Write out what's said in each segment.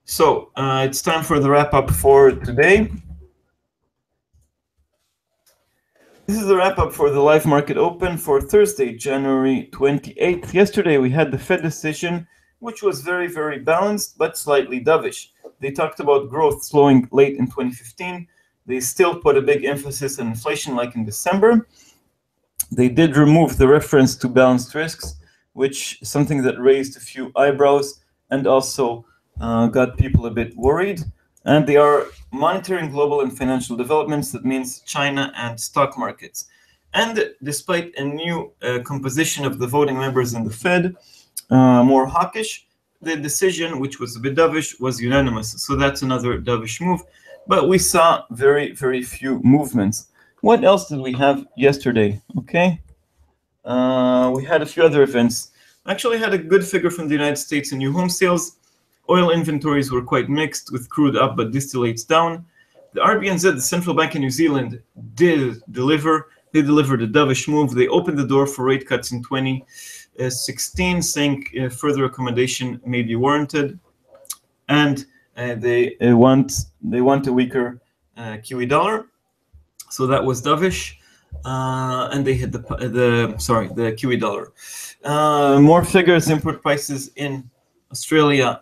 So it's time for the wrap-up for today. This is the wrap-up for the live market open for Thursday, January 28th. Yesterday we had the Fed decision, which was very, very balanced, but slightly dovish. They talked about growth slowing late in 2015. They still put a big emphasis on inflation like in December. They did remove the reference to balanced risks, which is something that raised a few eyebrows and also got people a bit worried. And they are monitoring global and financial developments. That means China and stock markets. And despite a new composition of the voting members in the Fed, more hawkish, the decision, which was a bit dovish, was unanimous. So that's another dovish move. But we saw very, very few movements. What else did we have yesterday? Okay. We had a few other events. Actually had a good figure from the United States in new home sales. Oil inventories were quite mixed, with crude up but distillates down. The RBNZ, the central bank in New Zealand, did deliver. They delivered a dovish move. They opened the door for rate cuts in 2016, saying further accommodation may be warranted. And they want a weaker Kiwi dollar. So that was dovish. And they hit the Kiwi dollar. More figures. Import prices in Australia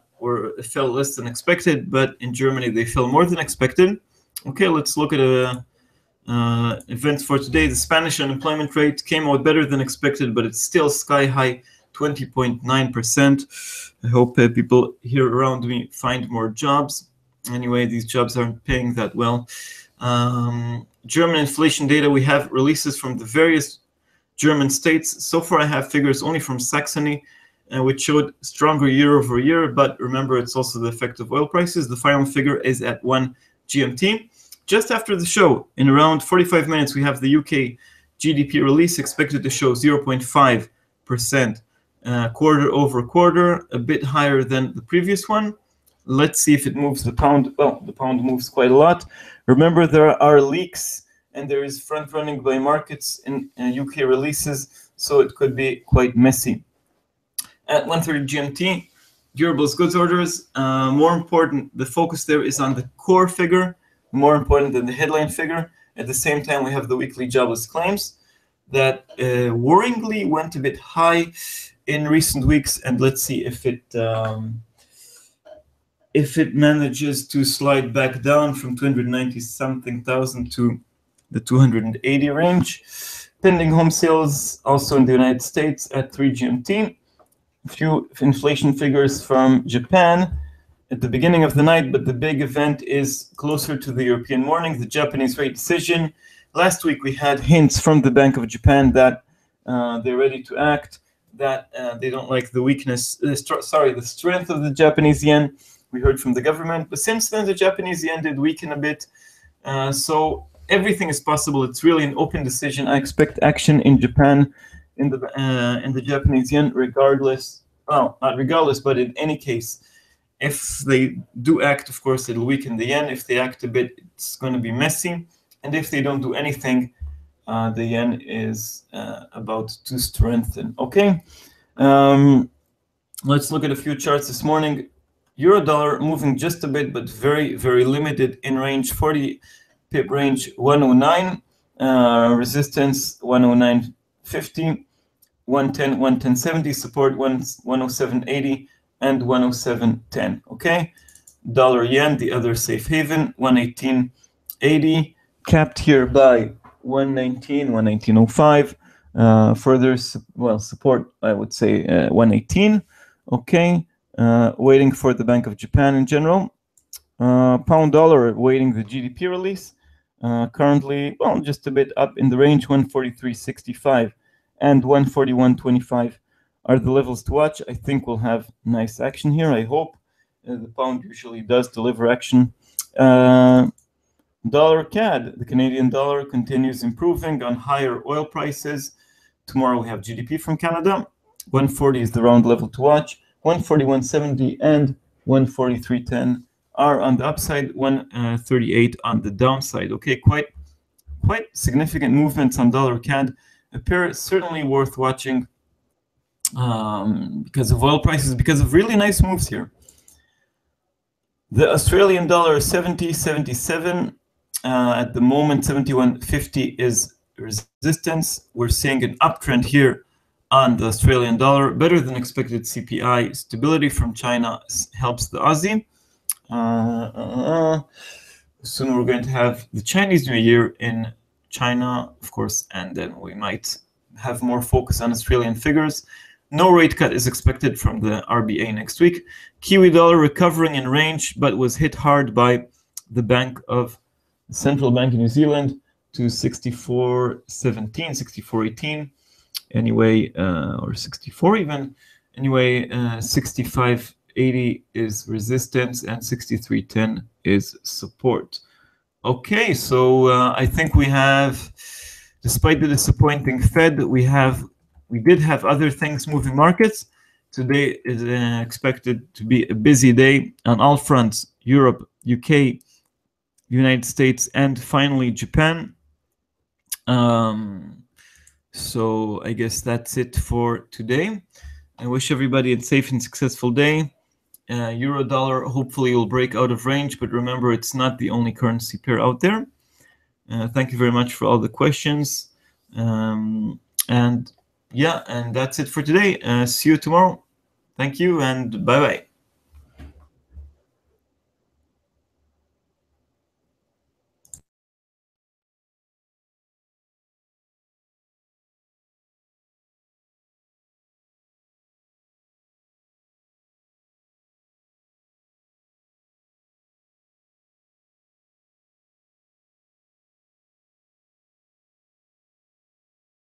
fell less than expected, but in Germany they fell more than expected. Okay, let's look at events for today. The Spanish unemployment rate came out better than expected, but it's still sky high, 20.9%. I hope people here around me find more jobs. Anyway, these jobs aren't paying that well. German inflation data, we have releases from the various German states. So far I have figures only from Saxony, which showed stronger year over year, but remember it's also the effect of oil prices. The final figure is at 1 GMT. Just after the show, in around 45 minutes, we have the UK GDP release expected to show 0.5% quarter over quarter, a bit higher than the previous one. Let's see if it moves the pound. Well, the pound moves quite a lot. Remember, there are leaks and there is front running by markets in UK releases, so it could be quite messy. At 1:30 GMT, durables goods orders. More important, the focus there is on the core figure, more important than the headline figure. At the same time, we have the weekly jobless claims that worryingly went a bit high in recent weeks, and let's see if it manages to slide back down from 290-something thousand to the 280 range. Pending home sales also in the United States at 3 GMT. A few inflation figures from Japan at the beginning of the night, but the big event is closer to the European morning, the Japanese rate decision. Last week we had hints from the Bank of Japan that they're ready to act, that they don't like the the strength of the Japanese yen. We heard from the government, but since then the Japanese yen did weaken a bit. So everything is possible. It's really an open decision. I expect action in Japan in the Japanese yen, regardless. Well, not regardless, but in any case, if they do act, of course, it'll weaken the yen. If they act a bit, it's going to be messy. And if they don't do anything, the yen is about to strengthen. Okay, let's look at a few charts this morning. Euro dollar moving just a bit, but very, very limited in range. 40 pip range 109, resistance 109.50, 110, 110.70, support 107.80 and 107.10. Okay, dollar yen, the other safe haven, 118.80, capped here by 119, 119.05. Further, support, I would say 118. Okay, waiting for the Bank of Japan in general. Pound dollar waiting the GDP release. Currently, well, just a bit up in the range, 143.65 and 141.25 are the levels to watch. I think we'll have nice action here. I hope the pound usually does deliver action. Dollar CAD, the Canadian dollar continues improving on higher oil prices. Tomorrow we have GDP from Canada. 140 is the round level to watch. 141.70 and 143.10 are on the upside. 138 on the downside. Okay, quite significant movements on dollar CAD. A pair certainly worth watching because of oil prices, because of really nice moves here. The Australian dollar is 70.77. At the moment, 71.50 is resistance. We're seeing an uptrend here on the Australian dollar. Better than expected CPI stability from China helps the Aussie. Soon we're going to have the Chinese New Year in China, of course, and then we might have more focus on Australian figures. No rate cut is expected from the RBA next week. Kiwi dollar recovering in range, but was hit hard by the Central Bank of New Zealand to 64.17, 64.18. Anyway, or 64 even. Anyway, 65.80 is resistance and 63.10 is support. Okay, so I think we have, despite the disappointing Fed, we did have other things moving markets. Today is expected to be a busy day on all fronts: Europe, UK, United States, and finally Japan. So I guess that's it for today. I wish everybody a safe and successful day. Euro dollar hopefully will break out of range, but remember, it's not the only currency pair out there. Thank you very much for all the questions. And yeah, and that's it for today. See you tomorrow. Thank you and bye-bye.